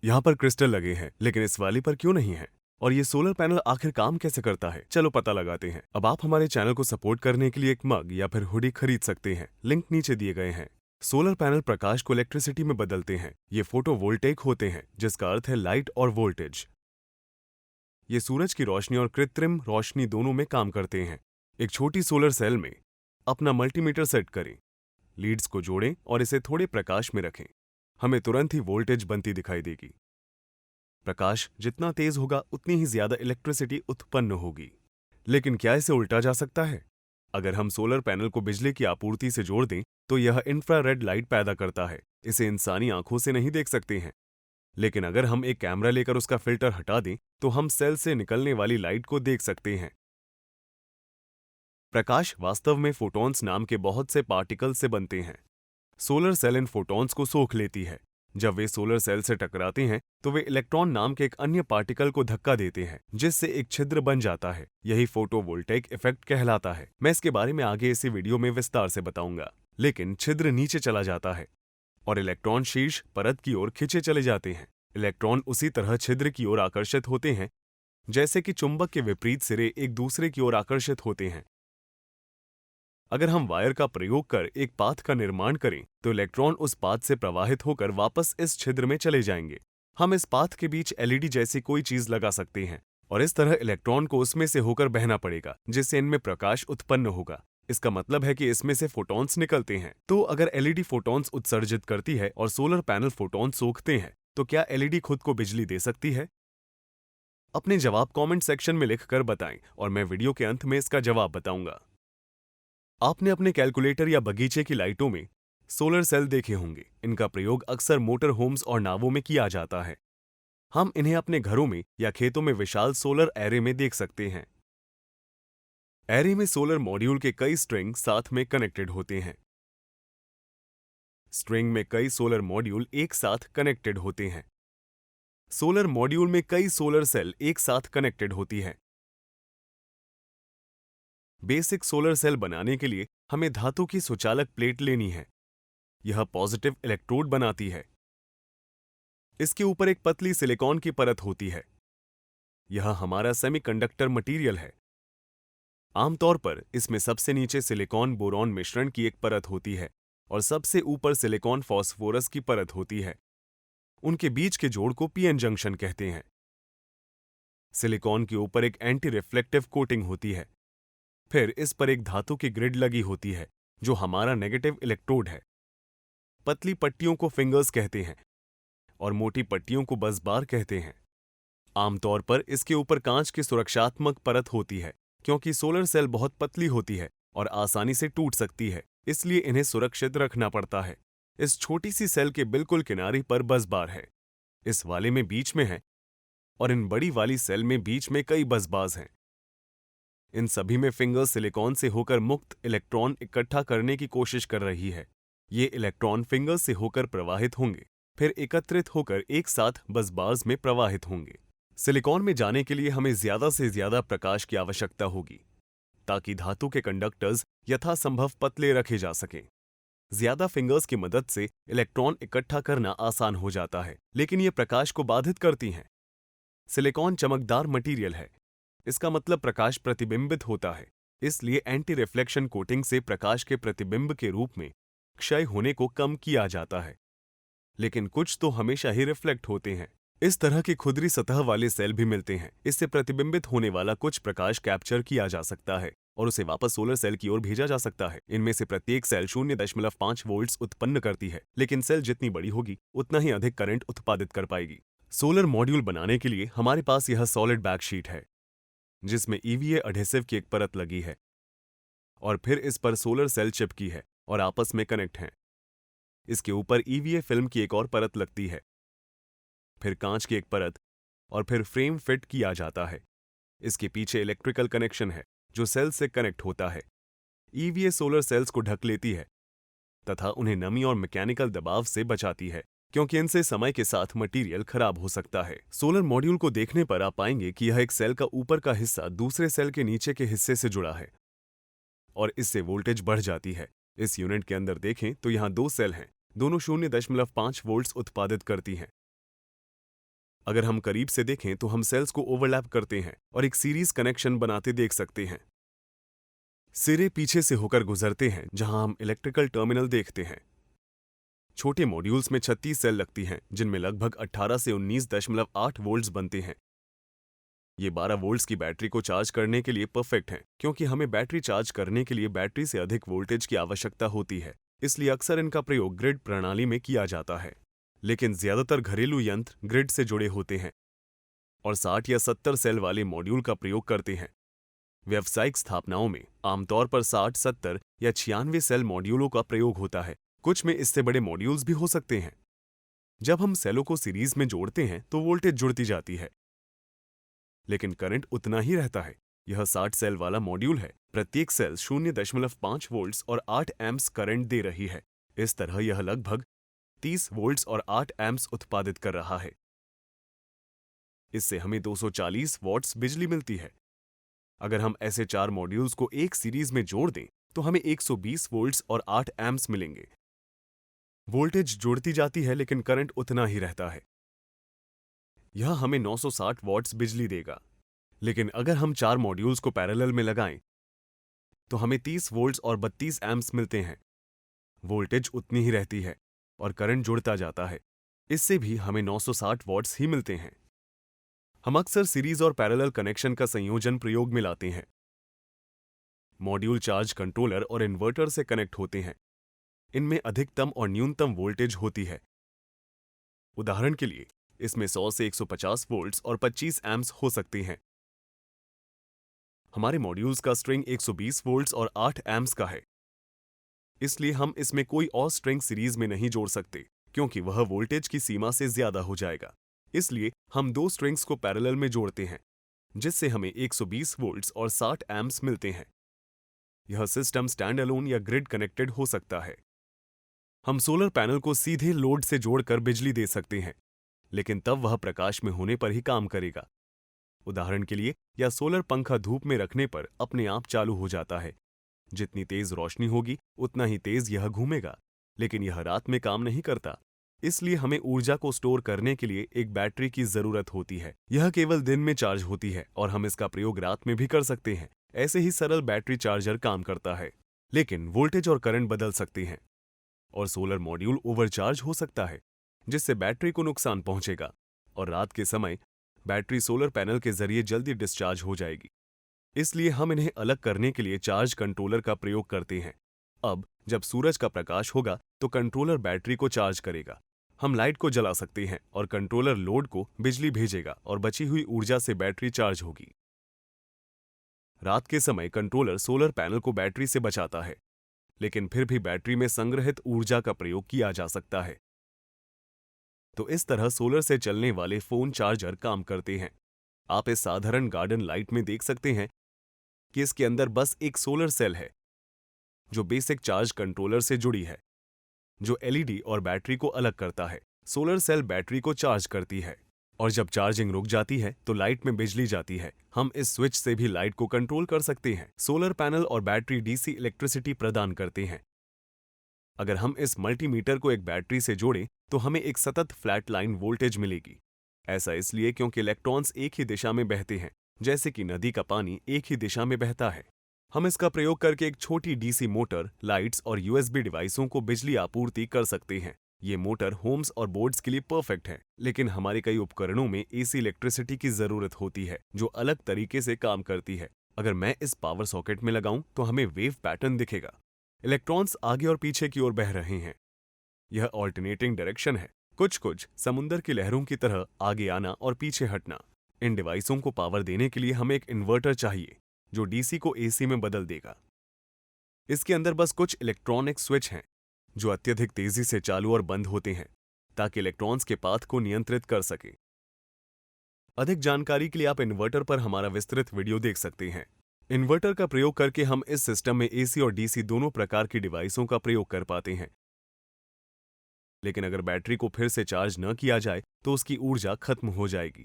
यहाँ पर क्रिस्टल लगे हैं, लेकिन इस वाली पर क्यों नहीं है? और ये सोलर पैनल आखिर काम कैसे करता है? चलो पता लगाते हैं। अब आप हमारे चैनल को सपोर्ट करने के लिए एक मग या फिर हुडी खरीद सकते हैं। लिंक नीचे दिए गए हैं। सोलर पैनल प्रकाश को इलेक्ट्रिसिटी में बदलते हैं। ये फोटोवोल्टेइक होते हैं, जिसका अर्थ है लाइट और वोल्टेज। ये सूरज की रोशनी और कृत्रिम रोशनी दोनों में काम करते हैं। एक छोटी सोलर सेल में अपना मल्टीमीटर सेट करें, लीड्स को जोड़ें और इसे थोड़े प्रकाश में रखें। हमें तुरंत ही वोल्टेज बनती दिखाई देगी। प्रकाश जितना तेज होगा उतनी ही ज्यादा इलेक्ट्रिसिटी उत्पन्न होगी। लेकिन क्या इसे उल्टा जा सकता है? अगर हम सोलर पैनल को बिजली की आपूर्ति से जोड़ दें तो यह इंफ्रारेड लाइट पैदा करता है। इसे इंसानी आंखों से नहीं देख सकते हैं, लेकिन अगर हम एक कैमरा लेकर उसका फिल्टर हटा दें तो हम सेल से निकलने वाली लाइट को देख सकते हैं। प्रकाश वास्तव में फोटॉन्स नाम के बहुत से पार्टिकल से बनते हैं। सोलर सेल इन फोटॉन्स को सोख लेती है। जब वे सोलर सेल से टकराते हैं तो वे इलेक्ट्रॉन नाम के एक अन्य पार्टिकल को धक्का देते हैं, जिससे एक छिद्र बन जाता है। यही फोटोवोल्टेइक इफेक्ट कहलाता है। मैं इसके बारे में आगे इसी वीडियो में विस्तार से बताऊंगा। लेकिन छिद्र नीचे चला जाता है और इलेक्ट्रॉन शीर्ष परत की ओर खिंचे चले जाते हैं। इलेक्ट्रॉन उसी तरह छिद्र की ओर आकर्षित होते हैं जैसे कि चुंबक के विपरीत सिरे एक दूसरे की ओर आकर्षित होते हैं। अगर हम वायर का प्रयोग कर एक पाथ का निर्माण करें तो इलेक्ट्रॉन उस पाथ से प्रवाहित होकर वापस इस छिद्र में चले जाएंगे। हम इस पाथ के बीच एलईडी जैसी कोई चीज लगा सकते हैं और इस तरह इलेक्ट्रॉन को उसमें से होकर बहना पड़ेगा, जिससे इनमें प्रकाश उत्पन्न होगा। इसका मतलब है कि इसमें से फोटॉन्स निकलते हैं। तो अगर एलईडी फोटॉन्स उत्सर्जित करती है और सोलर पैनल फोटॉन सोखते हैं तो क्या एलईडी खुद को बिजली दे सकती है? अपने जवाब कमेंट सेक्शन में लिखकर बताएं और मैं वीडियो के अंत में इसका जवाब बताऊंगा। आपने अपने कैलकुलेटर या बगीचे की लाइटों में सोलर सेल देखे होंगे। इनका प्रयोग अक्सर मोटर होम्स और नावों में किया जाता है। हम इन्हें अपने घरों में या खेतों में विशाल सोलर एरे में देख सकते हैं। एरे में सोलर मॉड्यूल के कई स्ट्रिंग साथ में कनेक्टेड होते हैं। स्ट्रिंग में कई सोलर मॉड्यूल एक साथ कनेक्टेड होते हैं। सोलर मॉड्यूल में कई सोलर सेल एक साथ कनेक्टेड होती है। बेसिक सोलर सेल बनाने के लिए हमें धातु की सुचालक प्लेट लेनी है। यह पॉजिटिव इलेक्ट्रोड बनाती है। इसके ऊपर एक पतली सिलिकॉन की परत होती है। यह हमारा सेमीकंडक्टर मटेरियल है। आमतौर पर इसमें सबसे नीचे सिलिकॉन बोरॉन मिश्रण की एक परत होती है और सबसे ऊपर सिलिकॉन फास्फोरस की परत होती है। उनके बीच के जोड़ को पीएन जंक्शन कहते हैं। सिलिकॉन के ऊपर एक एंटी रिफ्लेक्टिव कोटिंग होती है। फिर इस पर एक धातु की ग्रिड लगी होती है जो हमारा नेगेटिव इलेक्ट्रोड है। पतली पट्टियों को फिंगर्स कहते हैं और मोटी पट्टियों को बसबार कहते हैं। आमतौर पर इसके ऊपर कांच की सुरक्षात्मक परत होती है, क्योंकि सोलर सेल बहुत पतली होती है और आसानी से टूट सकती है, इसलिए इन्हें सुरक्षित रखना पड़ता है। इस छोटी सी सेल के बिल्कुल किनारे पर बसबार है। इस वाले में बीच में है और इन बड़ी वाली सेल में बीच में कई बसबाज हैं। इन सभी में फिंगर सिलिकॉन से होकर मुक्त इलेक्ट्रॉन इकट्ठा करने की कोशिश कर रही है। ये इलेक्ट्रॉन फिंगर से होकर प्रवाहित होंगे, फिर एकत्रित होकर एक साथ बसबाज में प्रवाहित होंगे। सिलिकॉन में जाने के लिए हमें ज्यादा से ज्यादा प्रकाश की आवश्यकता होगी, ताकि धातु के कंडक्टर्स यथासंभव पतले रखे जा सकें। ज्यादा फिंगर्स की मदद से इलेक्ट्रॉन इकट्ठा करना आसान हो जाता है, लेकिन ये प्रकाश को बाधित करती हैं। सिलिकॉन चमकदार मटेरियल है, इसका मतलब प्रकाश प्रतिबिंबित होता है, इसलिए एंटी रिफ्लेक्शन कोटिंग से प्रकाश के प्रतिबिंब के रूप में क्षय होने को कम किया जाता है। लेकिन कुछ तो हमेशा ही रिफ्लेक्ट होते हैं। इस तरह की खुदरी सतह वाले सेल भी मिलते हैं। इससे प्रतिबिंबित होने वाला कुछ प्रकाश कैप्चर किया जा सकता है और उसे वापस सोलर सेल की ओर भेजा जा सकता है। इनमें से प्रत्येक सेल 0.5 वोल्ट्स उत्पन्न करती है, लेकिन सेल जितनी बड़ी होगी उतना ही अधिक करंट उत्पादित कर पाएगी। सोलर मॉड्यूल बनाने के लिए हमारे पास यह सॉलिड बैक शीट है, जिसमें ईवीए एडहेसिव की एक परत लगी है और फिर इस पर सोलर सेल चिपकी है और आपस में कनेक्ट हैं। इसके ऊपर ईवीए फिल्म की एक और परत लगती है, फिर कांच की एक परत और फिर फ्रेम फिट किया जाता है। इसके पीछे इलेक्ट्रिकल कनेक्शन है जो सेल से कनेक्ट होता है। ईवीए सोलर सेल्स को ढक लेती है तथा उन्हें नमी और मैकेनिकल दबाव से बचाती है, क्योंकि इनसे समय के साथ मटेरियल खराब हो सकता है। सोलर मॉड्यूल को देखने पर आप पाएंगे कि यह एक सेल का ऊपर का हिस्सा दूसरे सेल के नीचे के हिस्से से जुड़ा है और इससे वोल्टेज बढ़ जाती है। इस यूनिट के अंदर देखें तो यहाँ दो सेल हैं, दोनों 0.5 वोल्ट्स उत्पादित करती हैं। अगर हम करीब से देखें तो हम सेल्स को ओवरलैप करते हैं और एक सीरीज कनेक्शन बनाते देख सकते हैं। सिरे पीछे से होकर गुजरते हैं जहां हम इलेक्ट्रिकल टर्मिनल देखते हैं। छोटे मॉड्यूल्स में 36 सेल लगती हैं जिनमें लगभग 18 से 19.8 वोल्ट्स बनते हैं। ये 12 वोल्ट्स की बैटरी को चार्ज करने के लिए परफेक्ट हैं, क्योंकि हमें बैटरी चार्ज करने के लिए बैटरी से अधिक वोल्टेज की आवश्यकता होती है। इसलिए अक्सर इनका प्रयोग ग्रिड प्रणाली में किया जाता है। लेकिन ज्यादातर घरेलू यंत्र ग्रिड से जुड़े होते हैं और 60 या 70 सेल वाले मॉड्यूल का प्रयोग करते हैं। व्यावसायिक स्थापनाओं में आमतौर पर 60, 70 या 96 सेल मॉड्यूलों का प्रयोग होता है। कुछ में इससे बड़े मॉड्यूल्स भी हो सकते हैं। जब हम सेलों को सीरीज में जोड़ते हैं तो वोल्टेज जुड़ती जाती है, लेकिन करंट उतना ही रहता है। यह 60 सेल वाला मॉड्यूल है। प्रत्येक सेल 0.5 वोल्ट्स और 8 एम्प्स करंट दे रही है। इस तरह यह लगभग 30 वोल्ट्स और 8 एम्प्स उत्पादित कर रहा है। इससे हमें 240 वॉट्स बिजली मिलती है। अगर हम ऐसे 4 मॉड्यूल्स को एक सीरीज में जोड़ दें तो हमें 120 वोल्ट्स और 8 एम्प्स मिलेंगे। वोल्टेज जुड़ती जाती है लेकिन करंट उतना ही रहता है। यह हमें 960 वॉट्स बिजली देगा। लेकिन अगर हम 4 मॉड्यूल्स को पैरेलल में लगाएं तो हमें 30 वोल्ट्स और 32 एम्प्स मिलते हैं। वोल्टेज उतनी ही रहती है और करंट जुड़ता जाता है। इससे भी हमें 960 वॉट्स ही मिलते हैं। हम अक्सर सीरीज और पैरेलल कनेक्शन का संयोजन प्रयोग में लाते हैं। मॉड्यूल चार्ज कंट्रोलर और इन्वर्टर से कनेक्ट होते हैं। इनमें अधिकतम और न्यूनतम वोल्टेज होती है। उदाहरण के लिए इसमें 100 से 150 वोल्ट्स और 25 एम्प्स हो सकते हैं। हमारे मॉड्यूल्स का स्ट्रिंग 120 वोल्ट्स और 8 एम्प्स का है। इसलिए हम इसमें कोई और स्ट्रिंग सीरीज में नहीं जोड़ सकते, क्योंकि वह वोल्टेज की सीमा से ज्यादा हो जाएगा। इसलिए हम 2 स्ट्रिंग्स को पैरेलल में जोड़ते हैं, जिससे हमें 120 वोल्ट्स और 60 एम्प्स मिलते हैं। यह सिस्टम स्टैंड अलोन या ग्रिड कनेक्टेड हो सकता है। हम सोलर पैनल को सीधे लोड से जोड़कर बिजली दे सकते हैं, लेकिन तब वह प्रकाश में होने पर ही काम करेगा। उदाहरण के लिए, या सोलर पंखा धूप में रखने पर अपने आप चालू हो जाता है। जितनी तेज रोशनी होगी उतना ही तेज यह घूमेगा, लेकिन यह रात में काम नहीं करता। इसलिए हमें ऊर्जा को स्टोर करने के लिए एक बैटरी की जरूरत होती है। यह केवल दिन में चार्ज होती है और हम इसका प्रयोग रात में भी कर सकते हैं। ऐसे ही सरल बैटरी चार्जर काम करता है, लेकिन वोल्टेज और करंट बदल सकते हैं और सोलर मॉड्यूल ओवरचार्ज हो सकता है, जिससे बैटरी को नुकसान पहुंचेगा और रात के समय बैटरी सोलर पैनल के जरिए जल्दी डिस्चार्ज हो जाएगी। इसलिए हम इन्हें अलग करने के लिए चार्ज कंट्रोलर का प्रयोग करते हैं। अब जब सूरज का प्रकाश होगा तो कंट्रोलर बैटरी को चार्ज करेगा। हम लाइट को जला सकते हैं और कंट्रोलर लोड को बिजली भेजेगा और बची हुई ऊर्जा से बैटरी चार्ज होगी। रात के समय कंट्रोलर सोलर पैनल को बैटरी से बचाता है, लेकिन फिर भी बैटरी में संग्रहित ऊर्जा का प्रयोग किया जा सकता है। तो इस तरह सोलर से चलने वाले फोन चार्जर काम करते हैं। आप इस साधारण गार्डन लाइट में देख सकते हैं कि इसके अंदर बस एक सोलर सेल है, जो बेसिक चार्ज कंट्रोलर से जुड़ी है, जो एलईडी और बैटरी को अलग करता है। सोलर सेल बैटरी को चार्ज करती है और जब चार्जिंग रुक जाती है तो लाइट में बिजली जाती है। हम इस स्विच से भी लाइट को कंट्रोल कर सकते हैं। सोलर पैनल और बैटरी डीसी इलेक्ट्रिसिटी प्रदान करते हैं। अगर हम इस मल्टीमीटर को एक बैटरी से जोड़ें तो हमें एक सतत फ्लैट लाइन वोल्टेज मिलेगी। ऐसा इसलिए क्योंकि इलेक्ट्रॉन्स एक ही दिशा में बहते हैं, जैसे कि नदी का पानी एक ही दिशा में बहता है। हम इसका प्रयोग करके एक छोटी डीसी मोटर, लाइट्स और यूएसबी डिवाइसों को बिजली आपूर्ति कर सकते हैं। ये मोटर होम्स और बोर्ड्स के लिए परफेक्ट है, लेकिन हमारे कई उपकरणों में एसी इलेक्ट्रिसिटी की जरूरत होती है, जो अलग तरीके से काम करती है। अगर मैं इस पावर सॉकेट में लगाऊं तो हमें वेव पैटर्न दिखेगा। इलेक्ट्रॉन्स आगे और पीछे की ओर बह रहे हैं। यह ऑल्टरनेटिंग डायरेक्शन है, कुछ समुद्र की लहरों की तरह आगे आना और पीछे हटना। इन डिवाइसों को पावर देने के लिए हमें एक इन्वर्टर चाहिए, जो डीसी को एसी में बदल देगा। इसके अंदर बस कुछ इलेक्ट्रॉनिक स्विच हैं, जो अत्यधिक तेजी से चालू और बंद होते हैं, ताकि इलेक्ट्रॉन्स के पाथ को नियंत्रित कर सके। अधिक जानकारी के लिए आप इन्वर्टर पर हमारा विस्तृत वीडियो देख सकते हैं। इन्वर्टर का प्रयोग करके हम इस सिस्टम में एसी और डीसी दोनों प्रकार की डिवाइसों का प्रयोग कर पाते हैं। लेकिन अगर बैटरी को फिर से चार्ज न किया जाए तो उसकी ऊर्जा खत्म हो जाएगी।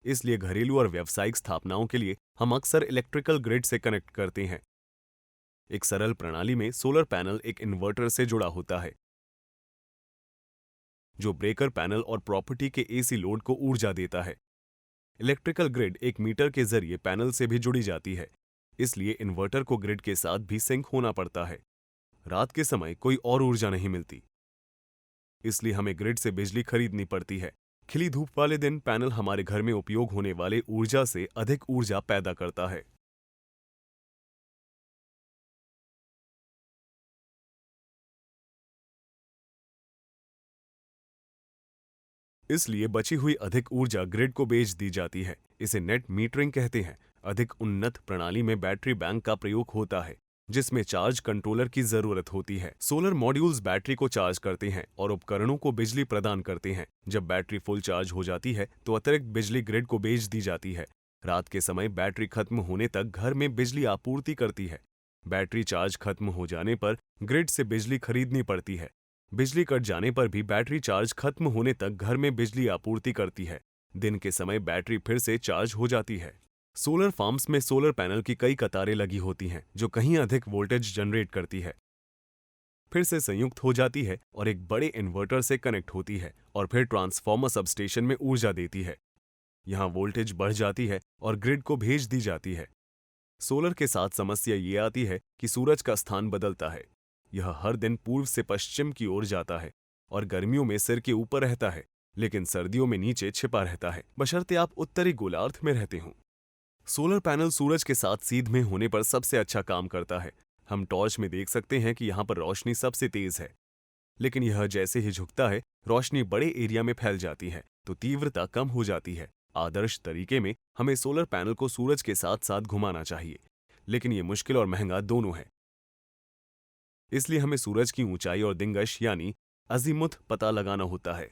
इसलिए घरेलू और व्यावसायिक स्थापनाओं के लिए हम अक्सर इलेक्ट्रिकल ग्रिड से कनेक्ट करते हैं। एक सरल प्रणाली में सोलर पैनल एक इन्वर्टर से जुड़ा होता है, जो ब्रेकर पैनल और प्रॉपर्टी के एसी लोड को ऊर्जा देता है। इलेक्ट्रिकल ग्रिड एक मीटर के जरिए पैनल से भी जुड़ी जाती है, इसलिए इन्वर्टर को ग्रिड के साथ भी सिंक होना पड़ता है। रात के समय कोई और ऊर्जा नहीं मिलती, इसलिए हमें ग्रिड से बिजली खरीदनी पड़ती है। खिली धूप वाले दिन पैनल हमारे घर में उपयोग होने वाले ऊर्जा से अधिक ऊर्जा पैदा करता है। इसलिए बची हुई अधिक ऊर्जा ग्रिड को बेच दी जाती है। इसे नेट मीटरिंग कहते हैं। अधिक उन्नत प्रणाली में बैटरी बैंक का प्रयोग होता है, जिसमें चार्ज कंट्रोलर की जरूरत होती है। सोलर मॉड्यूल्स बैटरी को चार्ज करते हैं और उपकरणों को बिजली प्रदान करते हैं। जब बैटरी फुल चार्ज हो जाती है तो अतिरिक्त बिजली ग्रिड को बेच दी जाती है। रात के समय बैटरी खत्म होने तक घर में बिजली आपूर्ति करती है। बैटरी चार्ज खत्म हो जाने पर ग्रिड से बिजली खरीदनी पड़ती है। बिजली कट जाने पर भी बैटरी चार्ज खत्म होने तक घर में बिजली आपूर्ति करती है। दिन के समय बैटरी फिर से चार्ज हो जाती है। सोलर फार्म्स में सोलर पैनल की कई कतारें लगी होती हैं, जो कहीं अधिक वोल्टेज जनरेट करती है, फिर से संयुक्त हो जाती है और एक बड़े इन्वर्टर से कनेक्ट होती है और फिर ट्रांसफार्मर सबस्टेशन में ऊर्जा देती है। यहाँ वोल्टेज बढ़ जाती है और ग्रिड को भेज दी जाती है। सोलर के साथ समस्या ये आती है कि सूरज का स्थान बदलता है। यह हर दिन पूर्व से पश्चिम की ओर जाता है और गर्मियों में सिर के ऊपर रहता है, लेकिन सर्दियों में नीचे छिपा रहता है, बशर्ते आप उत्तरी गोलार्ध में रहते हों। सोलर पैनल सूरज के साथ सीध में होने पर सबसे अच्छा काम करता है। हम टॉर्च में देख सकते हैं कि यहाँ पर रोशनी सबसे तेज है, लेकिन यह जैसे ही झुकता है रोशनी बड़े एरिया में फैल जाती है तो तीव्रता कम हो जाती है। आदर्श तरीके में हमें सोलर पैनल को सूरज के साथ साथ घुमाना चाहिए, लेकिन यह मुश्किल और महंगा दोनों है। इसलिए हमें सूरज की ऊंचाई और दिंगश यानी अजीमुथ पता लगाना होता है।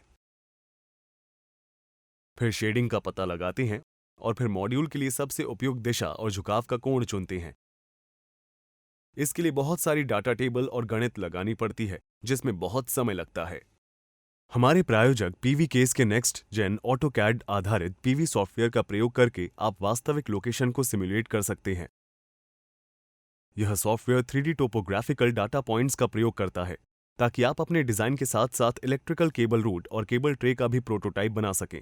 फिर शेडिंग का पता लगाते हैं और फिर मॉड्यूल के लिए सबसे उपयुक्त दिशा और झुकाव का कोण चुनते हैं। इसके लिए बहुत सारी डाटा टेबल और गणित लगानी पड़ती है, जिसमें बहुत समय लगता है। हमारे प्रायोजक पीवी केस के नेक्स्ट जेन ऑटोकैड आधारित पीवी सॉफ्टवेयर का प्रयोग करके आप वास्तविक लोकेशन को सिमुलेट कर सकते हैं। यह software 3D topographical data points का प्रयोग करता है ताकि आप अपने डिजाइन के साथ साथ इलेक्ट्रिकल केबल रूट और केबल ट्रे का भी प्रोटोटाइप बना सकें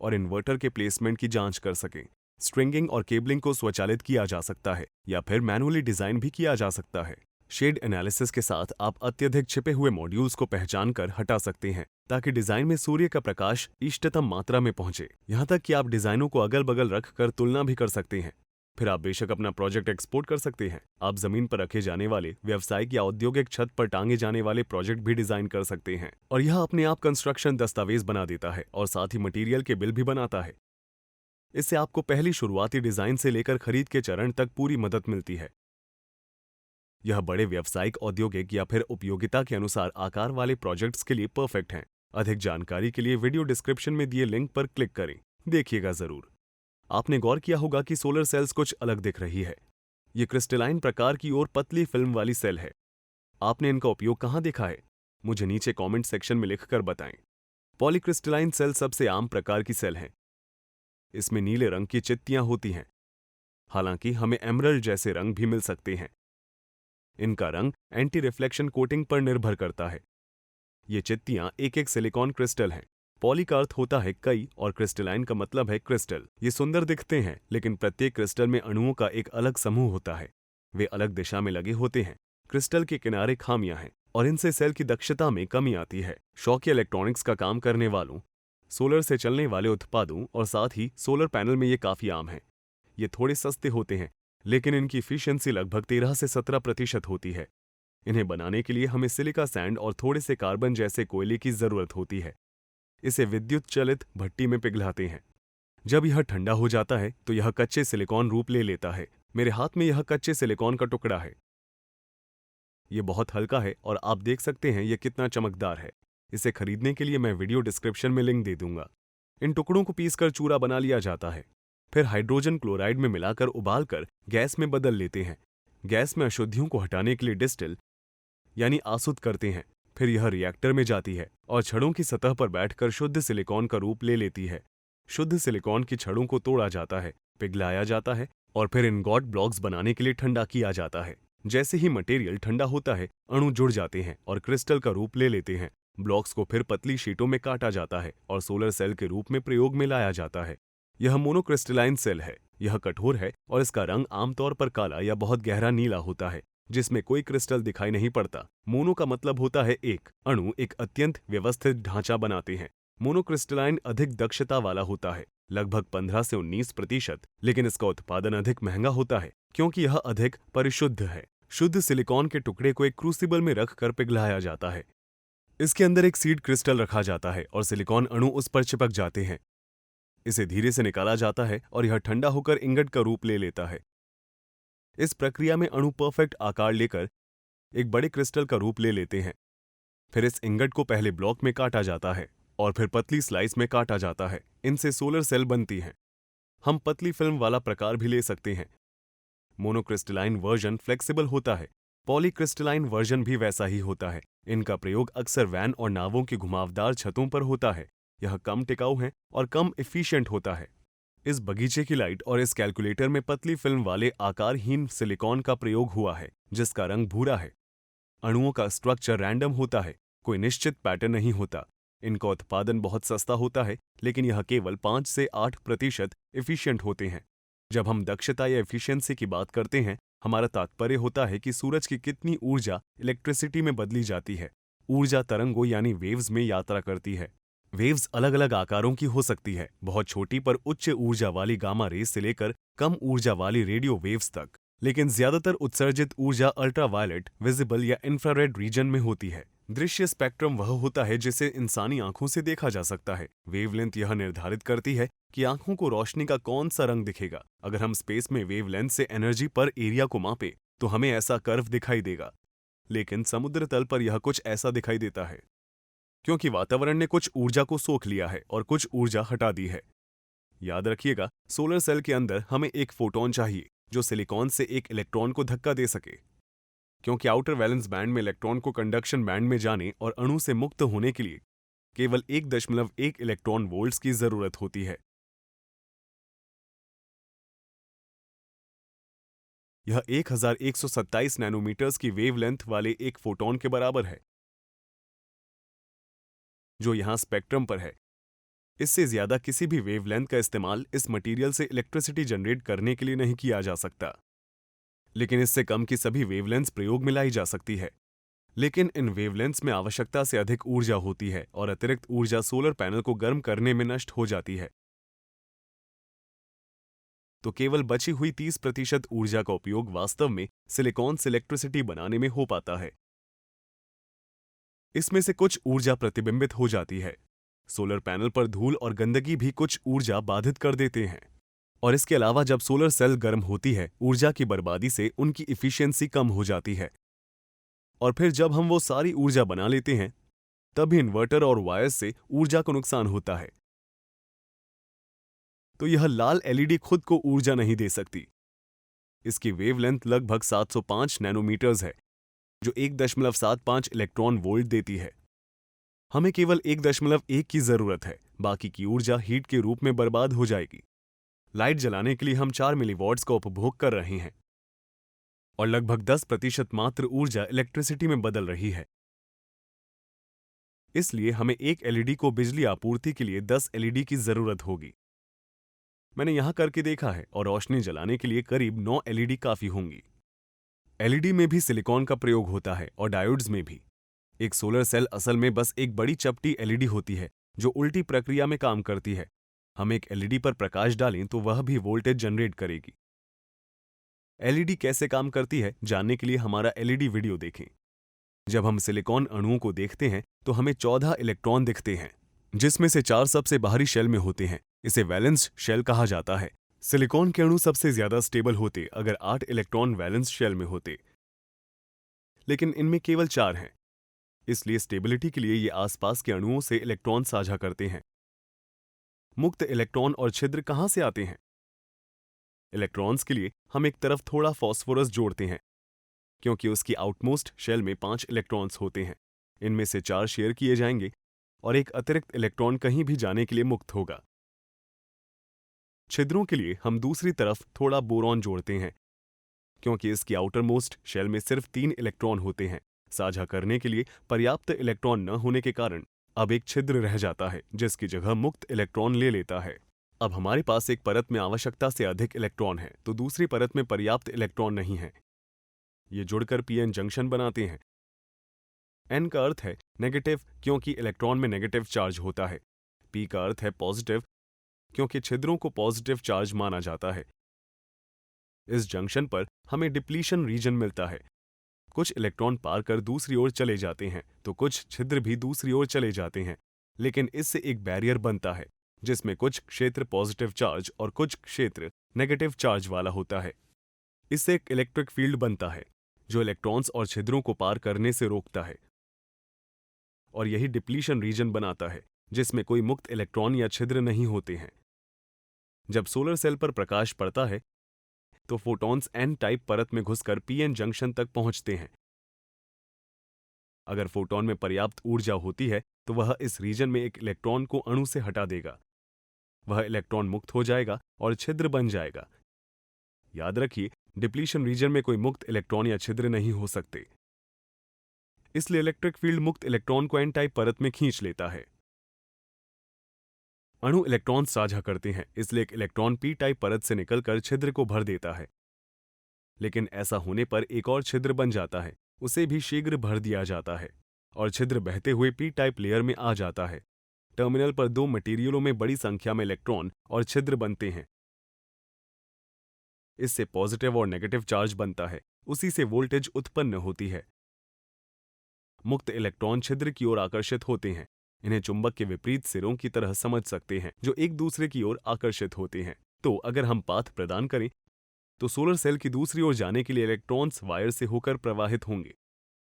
और इन्वर्टर के प्लेसमेंट की जांच कर सकें। स्ट्रिंगिंग और केबलिंग को स्वचालित किया जा सकता है या फिर मैनुअली डिजाइन भी किया जा सकता है। शेड एनालिसिस के साथ आप अत्यधिक छिपे हुए मॉड्यूल्स को पहचान कर हटा सकते हैं ताकि डिजाइन में सूर्य का प्रकाश इष्टतम मात्रा में पहुंचे। यहां तक कि आप डिजाइनों को अगल बगल रख कर तुलना भी कर सकते हैं। फिर आप बेशक अपना प्रोजेक्ट एक्सपोर्ट कर सकते हैं। आप जमीन पर रखे जाने वाले व्यावसायिक या औद्योगिक छत पर टांगे जाने वाले प्रोजेक्ट भी डिजाइन कर सकते हैं और यह अपने आप कंस्ट्रक्शन दस्तावेज बना देता है और साथ ही मटेरियल के बिल भी बनाता है। इससे आपको पहली शुरुआती डिजाइन से लेकर खरीद के चरण तक पूरी मदद मिलती है। यह बड़े व्यावसायिक, औद्योगिक या फिर उपयोगिता के अनुसार आकार वाले प्रोजेक्ट्स के लिए परफेक्ट हैं। अधिक जानकारी के लिए वीडियो डिस्क्रिप्शन में दिए लिंक पर क्लिक करें, देखिएगा जरूर। आपने गौर किया होगा कि सोलर सेल्स कुछ अलग दिख रही है। ये क्रिस्टलाइन प्रकार की और पतली फिल्म वाली सेल है। आपने इनका उपयोग कहाँ देखा है? मुझे नीचे कमेंट सेक्शन में लिखकर बताएं। पॉलीक्रिस्टलाइन सेल सबसे आम प्रकार की सेल है। इसमें नीले रंग की चित्तियां होती हैं, हालांकि हमें एमरल्ड जैसे रंग भी मिल सकते हैं। इनका रंग एंटी रिफ्लेक्शन कोटिंग पर निर्भर करता है। ये चित्तियां एक एक सिलिकॉन क्रिस्टल हैं। पॉली का अर्थ होता है कई और क्रिस्टलाइन का मतलब है क्रिस्टल। ये सुंदर दिखते हैं, लेकिन प्रत्येक क्रिस्टल में अणुओं का एक अलग समूह होता है। वे अलग दिशा में लगे होते हैं। क्रिस्टल के किनारे खामियां हैं और इनसे सेल की दक्षता में कमी आती है। शौकिया इलेक्ट्रॉनिक्स का काम करने वालों, सोलर से चलने वाले उत्पादों और साथ ही सोलर पैनल में ये काफी आम है। ये थोड़े सस्ते होते हैं, लेकिन इनकी एफिशिएंसी लगभग 13 से 17% होती है। इन्हें बनाने के लिए हमें सिलिका सैंड और थोड़े से कार्बन जैसे कोयले की जरूरत होती है। इसे विद्युत चलित भट्टी में पिघलाते हैं। जब यह ठंडा हो जाता है तो यह कच्चे सिलिकॉन रूप ले लेता है। मेरे हाथ में यह कच्चे सिलिकॉन का टुकड़ा है। यह बहुत हल्का है और आप देख सकते हैं यह कितना चमकदार है। इसे खरीदने के लिए मैं वीडियो डिस्क्रिप्शन में लिंक दे दूंगा। इन टुकड़ों को पीसकर चूरा बना लिया जाता है। फिर हाइड्रोजन क्लोराइड में मिलाकर उबालकर गैस में बदल लेते हैं। गैस में अशुद्धियों को हटाने के लिए डिस्टिल यानी आसुत करते हैं। फिर यह रिएक्टर में जाती है और छड़ों की सतह पर बैठकर शुद्ध सिलिकॉन का रूप ले लेती है। शुद्ध सिलिकॉन की छड़ों को तोड़ा जाता है, पिघलाया जाता है और फिर इनगॉट ब्लॉक्स बनाने के लिए ठंडा किया जाता है। जैसे ही मटेरियल ठंडा होता है, अणु जुड़ जाते हैं और क्रिस्टल का रूप ले लेते हैं। ब्लॉक्स को फिर पतली शीटों में काटा जाता है और सोलर सेल के रूप में प्रयोग में लाया जाता है। यह मोनोक्रिस्टलाइन सेल है। यह कठोर है और इसका रंग आमतौर पर काला या बहुत गहरा नीला होता है, जिसमें कोई क्रिस्टल दिखाई नहीं पड़ता। मोनो का मतलब होता है एक। अणु एक अत्यंत व्यवस्थित ढांचा बनाते हैं। मोनोक्रिस्टलाइन अधिक दक्षता वाला होता है, लगभग 15 से 19%, लेकिन इसका उत्पादन अधिक महंगा होता है क्योंकि यह अधिक परिशुद्ध है। शुद्ध सिलिकॉन के टुकड़े को एक क्रूसिबल में रखकर पिघलाया जाता है। इसके अंदर एक सीड क्रिस्टल रखा जाता है और सिलिकॉन अणु उस पर चिपक जाते हैं। इसे धीरे से निकाला जाता है और यह ठंडा होकर इंगट का रूप ले लेता है। इस प्रक्रिया में अणु परफेक्ट आकार लेकर एक बड़े क्रिस्टल का रूप ले लेते हैं। फिर इस इंगट को पहले ब्लॉक में काटा जाता है और फिर पतली स्लाइस में काटा जाता है। इनसे सोलर सेल बनती हैं। हम पतली फिल्म वाला प्रकार भी ले सकते हैं। मोनोक्रिस्टलाइन वर्जन फ्लेक्सिबल होता है। पॉलीक्रिस्टलाइन वर्जन भी वैसा ही होता है। इनका प्रयोग अक्सर वैन और नावों की घुमावदार छतों पर होता है। यह कम टिकाऊ है और कम एफिशिएंट होता है। इस बगीचे की लाइट और इस कैलकुलेटर में पतली फिल्म वाले आकारहीन सिलिकॉन का प्रयोग हुआ है, जिसका रंग भूरा है। अणुओं का स्ट्रक्चर रैंडम होता है, कोई निश्चित पैटर्न नहीं होता। इनका उत्पादन बहुत सस्ता होता है, लेकिन यह केवल 5 से 8% एफिशिएंट होते हैं। जब हम दक्षता या एफिशिएंसी की बात करते हैं, हमारा तात्पर्य होता है कि सूरज की कितनी ऊर्जा इलेक्ट्रिसिटी में बदली जाती है। ऊर्जा तरंगों यानी वेव्स में यात्रा करती है। वेव्स अलग अलग आकारों की हो सकती है, बहुत छोटी पर उच्च ऊर्जा वाली गामा रेस से लेकर कम ऊर्जा वाली रेडियो वेव्स तक। लेकिन ज्यादातर उत्सर्जित ऊर्जा अल्ट्रावायलेट, विजिबल या इंफ्रारेड रीजन में होती है। दृश्य स्पेक्ट्रम वह होता है जिसे इंसानी आंखों से देखा जा सकता है। वेवलेंथ यह निर्धारित करती है कि आंखों को रोशनी का कौन सा रंग दिखेगा। अगर हम स्पेस में वेवलेंथ से एनर्जी पर एरिया को मापे तो हमें ऐसा कर्व दिखाई देगा, लेकिन समुद्र तल पर यह कुछ ऐसा दिखाई देता है, क्योंकि वातावरण ने कुछ ऊर्जा को सोख लिया है और कुछ ऊर्जा हटा दी है। याद रखिएगा, सोलर सेल के अंदर हमें एक फोटोन चाहिए जो सिलिकॉन से एक इलेक्ट्रॉन को धक्का दे सके, क्योंकि आउटर वैलेंस बैंड में इलेक्ट्रॉन को कंडक्शन बैंड में जाने और अणु से मुक्त होने के लिए केवल 1.1 इलेक्ट्रॉन वोल्ट्स की जरूरत होती है। यह 1127 नैनोमीटर्स की वेवलेंथ वाले एक फोटोन के बराबर है, जो यहां स्पेक्ट्रम पर है। इससे ज्यादा किसी भी वेवलेंथ का इस्तेमाल इस मटेरियल से इलेक्ट्रिसिटी जनरेट करने के लिए नहीं किया जा सकता, लेकिन इससे कम की सभी वेवलेंथ्स प्रयोग में लाई जा सकती है। लेकिन इन वेवलेंथ्स में आवश्यकता से अधिक ऊर्जा होती है और अतिरिक्त ऊर्जा सोलर पैनल को गर्म करने में नष्ट हो जाती है। तो केवल बची हुई 30% ऊर्जा का उपयोग वास्तव में सिलिकॉन से इलेक्ट्रिसिटी बनाने में हो पाता है। इसमें से कुछ ऊर्जा प्रतिबिंबित हो जाती है। सोलर पैनल पर धूल और गंदगी भी कुछ ऊर्जा बाधित कर देते हैं। और इसके अलावा जब सोलर सेल गर्म होती है, ऊर्जा की बर्बादी से उनकी इफिशियंसी कम हो जाती है। और फिर जब हम वो सारी ऊर्जा बना लेते हैं, तब इन्वर्टर और वायर्स से ऊर्जा को नुकसान होता है। तो यह लाल एलईडी खुद को ऊर्जा नहीं दे सकती। इसकी वेवलेंथ लगभग 705 नैनोमीटर्स है, जो 1.75 इलेक्ट्रॉन वोल्ट देती है। हमें केवल 1.1 की जरूरत है, बाकी की ऊर्जा हीट के रूप में बर्बाद हो जाएगी। लाइट जलाने के लिए हम 4 मिलीवॉट्स का उपभोग कर रहे हैं और लगभग 10% मात्र ऊर्जा इलेक्ट्रिसिटी में बदल रही है। इसलिए हमें एक एलईडी को बिजली आपूर्ति के लिए 10 एलईडी की जरूरत होगी। मैंने यहां करके देखा है और रोशनी जलाने के लिए करीब 9 एलईडी काफी होंगी। एलईडी में भी सिलिकॉन का प्रयोग होता है और डायोड्स में भी। एक सोलर सेल असल में बस एक बड़ी चपटी एलईडी होती है जो उल्टी प्रक्रिया में काम करती है। हम एक एलईडी पर प्रकाश डालें तो वह भी वोल्टेज जनरेट करेगी। एलईडी कैसे काम करती है जानने के लिए हमारा एलईडी वीडियो देखें। जब हम सिलिकॉन अणुओं को देखते हैं तो हमें 14 इलेक्ट्रॉन दिखते हैं, जिसमें से 4 सबसे बाहरी शेल में होते हैं। इसे वैलेंस शेल कहा जाता है। सिलिकॉन के अणु सबसे ज्यादा स्टेबल होते अगर 8 इलेक्ट्रॉन वैलेंस शेल में होते, लेकिन इनमें केवल 4 हैं। इसलिए स्टेबिलिटी के लिए ये आसपास के अणुओं से इलेक्ट्रॉन साझा करते हैं। मुक्त इलेक्ट्रॉन और छिद्र कहां से आते हैं? इलेक्ट्रॉन्स के लिए हम एक तरफ थोड़ा फास्फोरस जोड़ते हैं, क्योंकि उसकी आउटमोस्ट शेल में 5 इलेक्ट्रॉन्स होते हैं। इनमें से 4 शेयर किए जाएंगे और एक अतिरिक्त इलेक्ट्रॉन कहीं भी जाने के लिए मुक्त होगा। छिद्रों के लिए हम दूसरी तरफ थोड़ा बोरॉन जोड़ते हैं, क्योंकि इसकी आउटरमोस्ट शेल में सिर्फ 3 इलेक्ट्रॉन होते हैं। साझा करने के लिए पर्याप्त इलेक्ट्रॉन न होने के कारण अब एक छिद्र रह जाता है, जिसकी जगह मुक्त इलेक्ट्रॉन ले लेता है। अब हमारे पास एक परत में आवश्यकता से अधिक इलेक्ट्रॉन है, तो दूसरी परत में पर्याप्त इलेक्ट्रॉन नहीं है। ये जुड़कर पीएन जंक्शन बनाते हैं। एन का अर्थ है नेगेटिव, क्योंकि इलेक्ट्रॉन में नेगेटिव चार्ज होता है। पी का अर्थ है पॉजिटिव, क्योंकि छिद्रों को पॉजिटिव चार्ज माना जाता है। इस जंक्शन पर हमें डिप्लीशन रीजन मिलता है। कुछ इलेक्ट्रॉन पार कर दूसरी ओर चले जाते हैं, तो कुछ छिद्र भी दूसरी ओर चले जाते हैं। लेकिन इससे एक बैरियर बनता है, जिसमें कुछ क्षेत्र पॉजिटिव चार्ज और कुछ क्षेत्र नेगेटिव चार्ज वाला होता है। इससे एक इलेक्ट्रिक फील्ड बनता है, जो इलेक्ट्रॉन्स और छिद्रों को पार करने से रोकता है। और यही डिप्लीशन रीजन बनाता है, जिसमें कोई मुक्त इलेक्ट्रॉन या छिद्र नहीं होते हैं। जब सोलर सेल पर प्रकाश पड़ता है, तो फोटॉन्स एन टाइप परत में घुसकर पीएन जंक्शन तक पहुंचते हैं। अगर फोटॉन में पर्याप्त ऊर्जा होती है, तो वह इस रीजन में एक इलेक्ट्रॉन को अणु से हटा देगा। वह इलेक्ट्रॉन मुक्त हो जाएगा और छिद्र बन जाएगा। याद रखिए, डिप्लीशन रीजन में कोई मुक्त इलेक्ट्रॉन या छिद्र नहीं हो सकते। इसलिए इलेक्ट्रिक फील्ड मुक्त इलेक्ट्रॉन को एन टाइप परत में खींच लेता है। अणु इलेक्ट्रॉन साझा करते हैं, इसलिए एक इलेक्ट्रॉन पी टाइप परत से निकलकर छिद्र को भर देता है। लेकिन ऐसा होने पर एक और छिद्र बन जाता है, उसे भी शीघ्र भर दिया जाता है और छिद्र बहते हुए पी टाइप लेयर में आ जाता है। टर्मिनल पर दो मटेरियलों में बड़ी संख्या में इलेक्ट्रॉन और छिद्र बनते हैं। इससे पॉजिटिव और नेगेटिव चार्ज बनता है, उसी से वोल्टेज उत्पन्न होती है। मुक्त इलेक्ट्रॉन छिद्र की ओर आकर्षित होते हैं। इन्हें चुंबक के विपरीत सिरों की तरह समझ सकते हैं, जो एक दूसरे की ओर आकर्षित होते हैं। तो अगर हम पाथ प्रदान करें, तो सोलर सेल की दूसरी ओर जाने के लिए इलेक्ट्रॉन्स वायर से होकर प्रवाहित होंगे,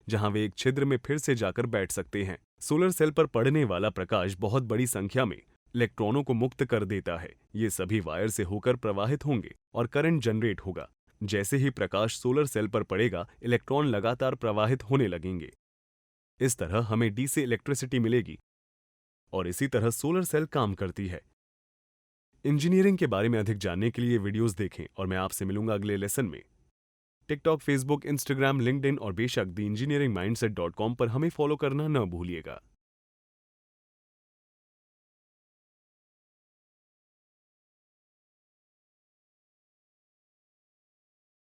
जहां वे एक छिद्र में फिर से जाकर बैठ सकते हैं। सोलर सेल पर पड़ने वाला प्रकाश बहुत बड़ी संख्या में इलेक्ट्रॉनों को मुक्त कर देता है। ये सभी वायर से होकर प्रवाहित होंगे और करंट जनरेट होगा। जैसे ही प्रकाश सोलर सेल पर पड़ेगा, इलेक्ट्रॉन लगातार प्रवाहित होने लगेंगे। इस तरह हमें डीसी इलेक्ट्रिसिटी मिलेगी और इसी तरह सोलर सेल काम करती है। इंजीनियरिंग के बारे में अधिक जानने के लिए वीडियोस देखें और मैं आपसे मिलूंगा अगले लेसन में। टिकटॉक, फेसबुक, इंस्टाग्राम, लिंक्डइन और बेशक द इंजीनियरिंग माइंडसेट.com पर हमें फॉलो करना न भूलिएगा।